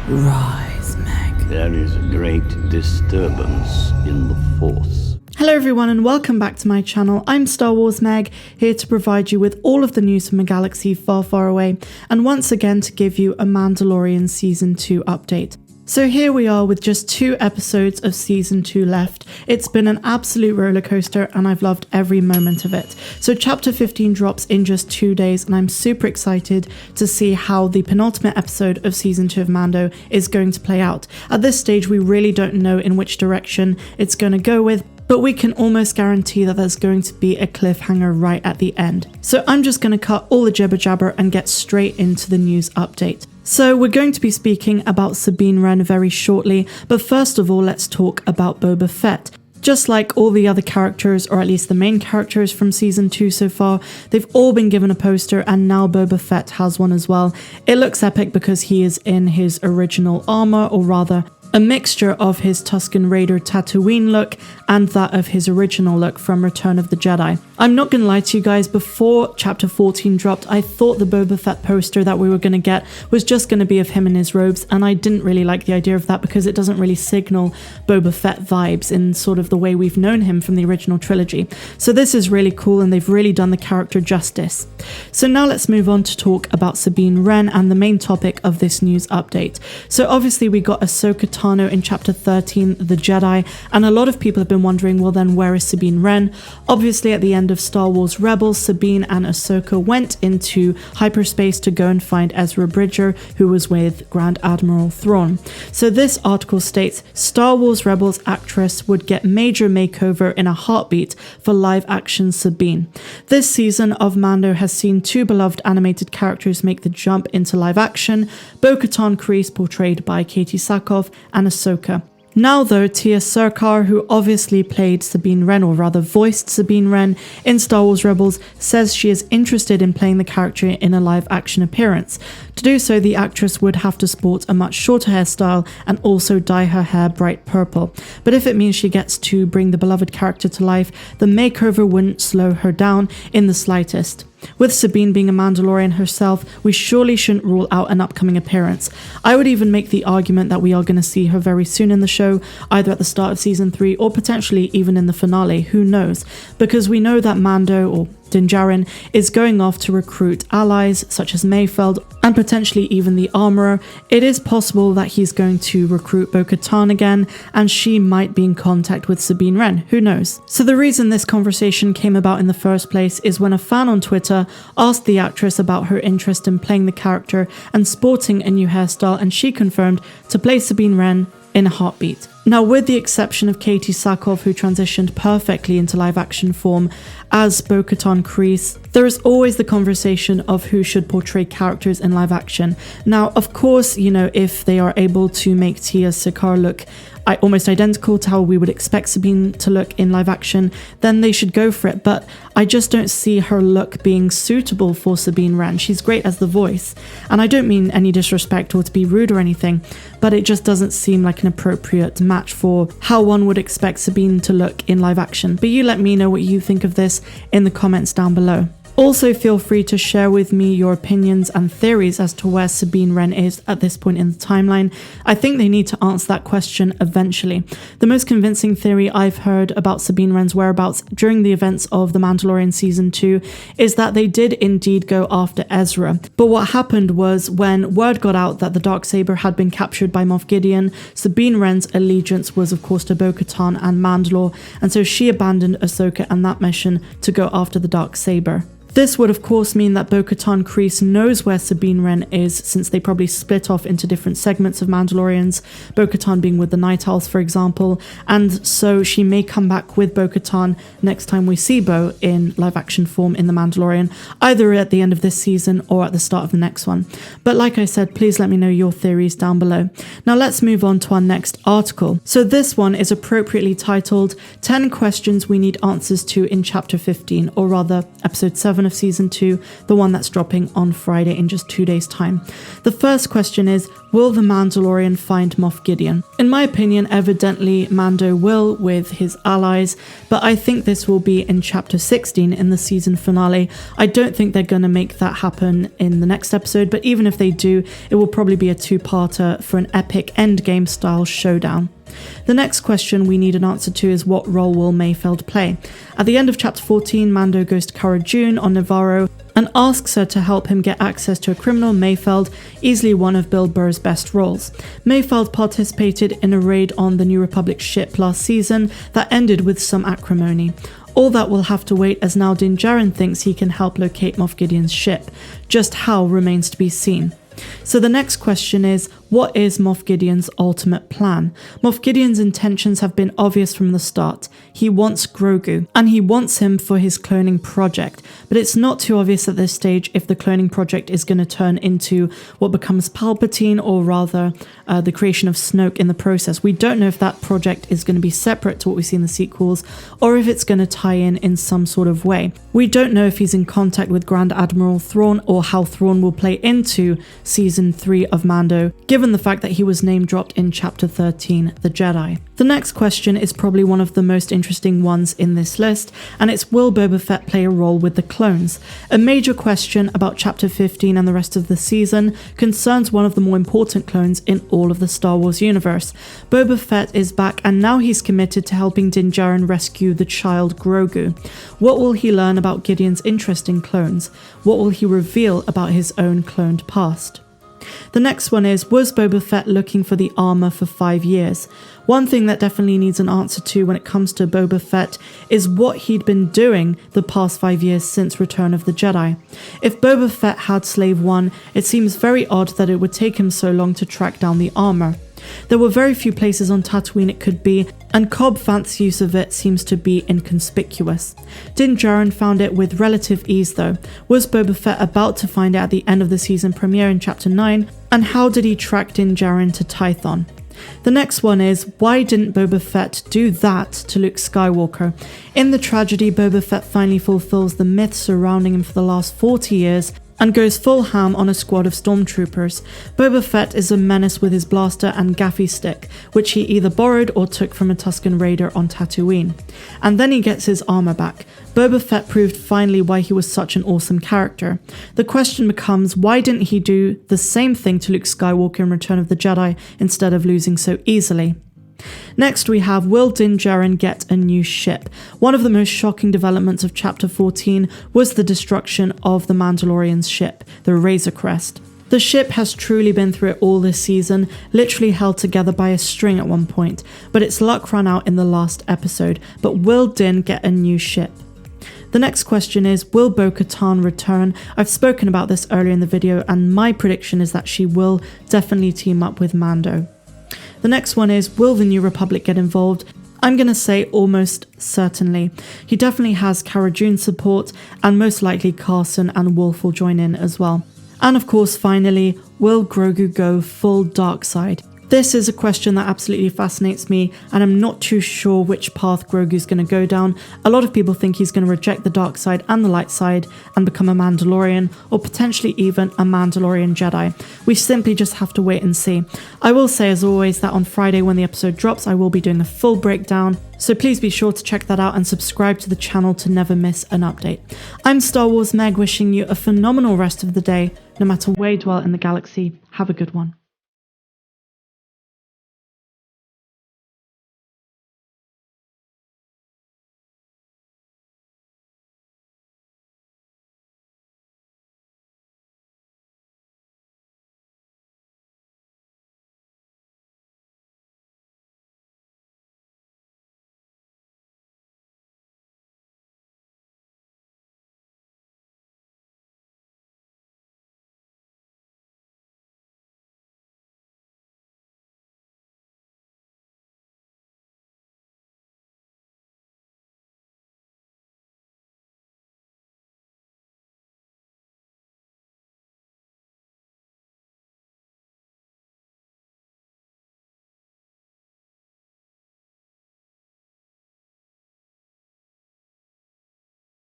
Rise, Meg. There is a great disturbance in the Force. Hello everyone and welcome back to my channel. I'm Star Wars Meg, here to provide you with all of the news from a galaxy far, far away, and once again to give you a Mandalorian Season 2 update. So here we are with just 2 episodes of Season 2 left. It's been an absolute roller coaster and I've loved every moment of it. So Chapter 15 drops in just 2 days and I'm super excited to see how the penultimate episode of Season 2 of Mando is going to play out. At this stage we really don't know in which direction it's going to go with, but we can almost guarantee that there's going to be a cliffhanger right at the end. So I'm just going to cut all the jibber jabber and get straight into the news update. So we're going to be speaking about Sabine Wren very shortly, but first of all let's talk about Boba Fett. Just like all the other characters, or at least the main characters from Season 2 so far, they've all been given a poster and now Boba Fett has one as well. It looks epic because he is in his original armor, or rather a mixture of his Tusken Raider Tatooine look and that of his original look from Return of the Jedi. I'm not gonna lie to you guys, before Chapter 14 dropped, I thought the Boba Fett poster that we were gonna get was just gonna be of him in his robes, and I didn't really like the idea of that because it doesn't really signal Boba Fett vibes in sort of the way we've known him from the original trilogy. So this is really cool and they've really done the character justice. So now let's move on to talk about Sabine Wren and the main topic of this news update. So obviously we got Ahsoka Tano in Chapter 13, The Jedi, and a lot of people have been wondering, well then where is Sabine Wren? Obviously at the end of Star Wars Rebels, Sabine and Ahsoka went into hyperspace to go and find Ezra Bridger, who was with Grand Admiral Thrawn. So this article states, Star Wars Rebels actress would get major makeover in a heartbeat for live action Sabine. This season of Mando has seen 2 beloved animated characters make the jump into live action, Bo-Katan Kryze portrayed by Katie Sackhoff and Ahsoka. Now though, Tia Sircar, who obviously played Sabine Wren, or rather voiced Sabine Wren in Star Wars Rebels, says she is interested in playing the character in a live action appearance. To do so, the actress would have to sport a much shorter hairstyle and also dye her hair bright purple. But if it means she gets to bring the beloved character to life, the makeover wouldn't slow her down in the slightest. With Sabine being a Mandalorian herself, we surely shouldn't rule out an upcoming appearance. I would even make the argument that we are going to see her very soon in the show, either at the start of Season 3 or potentially even in the finale, who knows? Because we know that Mando, or Djarin, is going off to recruit allies such as Mayfeld and potentially even the Armorer. It is possible that he's going to recruit Bo-Katan again, and she might be in contact with Sabine Wren, who knows? So the reason this conversation came about in the first place is when a fan on Twitter asked the actress about her interest in playing the character and sporting a new hairstyle, and she confirmed to play Sabine Wren in a heartbeat. Now, with the exception of Katie Sackhoff, who transitioned perfectly into live action form as Bo-Katan Kryze, there is always the conversation of who should portray characters in live action. Now, of course, you know, if they are able to make Tia Sircar look almost identical to how we would expect Sabine to look in live action, then they should go for it. But I just don't see her look being suitable for Sabine Wren. She's great as the voice, and I don't mean any disrespect or to be rude or anything, but it just doesn't seem like an appropriate match for how one would expect Sabine to look in live action. But you let me know what you think of this in the comments down below. Also, feel free to share with me your opinions and theories as to where Sabine Wren is at this point in the timeline. I think they need to answer that question eventually. The most convincing theory I've heard about Sabine Wren's whereabouts during the events of The Mandalorian Season 2 is that they did indeed go after Ezra. But what happened was, when word got out that the Darksaber had been captured by Moff Gideon, Sabine Wren's allegiance was of course to Bo-Katan and Mandalore, and so she abandoned Ahsoka and that mission to go after the Darksaber. This would of course mean that Bo-Katan Kryze knows where Sabine Wren is, since they probably split off into different segments of Mandalorians, Bo-Katan being with the Night Owls for example, and so she may come back with Bo-Katan next time we see Bo in live action form in The Mandalorian, either at the end of this season or at the start of the next one. But like I said, please let me know your theories down below. Now let's move on to our next article. So this one is appropriately titled 10 Questions We Need Answers to in Chapter 15, or rather Episode 7 7 of Season 2, the one that's dropping on Friday in just 2 days' time. The first question is, will the Mandalorian find Moff Gideon? In my opinion, evidently Mando will with his allies, but I think this will be in Chapter 16 in the season finale. I don't think they're going to make that happen in the next episode, but even if they do, it will probably be a two-parter for an epic endgame style showdown. The next question we need an answer to is, what role will Mayfeld play? At the end of Chapter 14, Mando goes to Cara Dune on Navarro and asks her to help him get access to a criminal, Mayfeld, easily one of Bill Burr's best roles. Mayfeld participated in a raid on the New Republic ship last season that ended with some acrimony. All that will have to wait, as now Djarin thinks he can help locate Moff Gideon's ship. Just how remains to be seen. So the next question is, what is Moff Gideon's ultimate plan? Moff Gideon's intentions have been obvious from the start. He wants Grogu, and he wants him for his cloning project, but it's not too obvious at this stage if the cloning project is going to turn into what becomes Palpatine, or rather the creation of Snoke in the process. We don't know if that project is going to be separate to what we see in the sequels, or if it's going to tie in some sort of way. We don't know if he's in contact with Grand Admiral Thrawn, or how Thrawn will play into Season 3 of Mando, given the fact that he was name-dropped in Chapter 13, The Jedi. The next question is probably one of the most interesting ones in this list, and it's, will Boba Fett play a role with the clones? A major question about Chapter 15 and the rest of the season concerns one of the more important clones in all of the Star Wars universe. Boba Fett is back, and now he's committed to helping Din Djarin rescue the child Grogu. What will he learn about Gideon's interest in clones? What will he reveal about his own cloned past? The next one is, was Boba Fett looking for the armor for 5 years? One thing that definitely needs an answer to when it comes to Boba Fett is what he'd been doing the past 5 years since Return of the Jedi. If Boba Fett had Slave One, it seems very odd that it would take him so long to track down the armor. There were very few places on Tatooine it could be, and Cobb Vanth's use of it seems to be inconspicuous. Din Djarin found it with relative ease though. Was Boba Fett about to find it at the end of the season premiere in Chapter 9? And how did he track Din Djarin to Tython? The next one is, why didn't Boba Fett do that to Luke Skywalker? In the tragedy, Boba Fett finally fulfills the myth surrounding him for the last 40 years, and goes full ham on a squad of stormtroopers. Boba Fett is a menace with his blaster and gaffy stick, which he either borrowed or took from a Tusken Raider on Tatooine. And then he gets his armor back. Boba Fett proved finally why he was such an awesome character. The question becomes, why didn't he do the same thing to Luke Skywalker in Return of the Jedi instead of losing so easily? Next we have, will Din Djarin get a new ship? One of the most shocking developments of Chapter 14 was the destruction of the Mandalorian's ship, the Razor Crest. The ship has truly been through it all this season, literally held together by a string at one point, but its luck ran out in the last episode. But will Din get a new ship? The next question is, will Bo-Katan return? I've spoken about this earlier in the video, and my prediction is that she will definitely team up with Mando. The next one is, will the New Republic get involved? I'm going to say almost certainly. He definitely has Cara Dune support, and most likely Carson and Wolf will join in as well. And of course, finally, will Grogu go full dark side? This is a question that absolutely fascinates me, and I'm not too sure which path Grogu's going to go down. A lot of people think he's going to reject the dark side and the light side and become a Mandalorian, or potentially even a Mandalorian Jedi. We simply just have to wait and see. I will say, as always, that on Friday when the episode drops, I will be doing a full breakdown, so please be sure to check that out and subscribe to the channel to never miss an update. I'm Star Wars Meg, wishing you a phenomenal rest of the day, no matter where you dwell in the galaxy. Have a good one.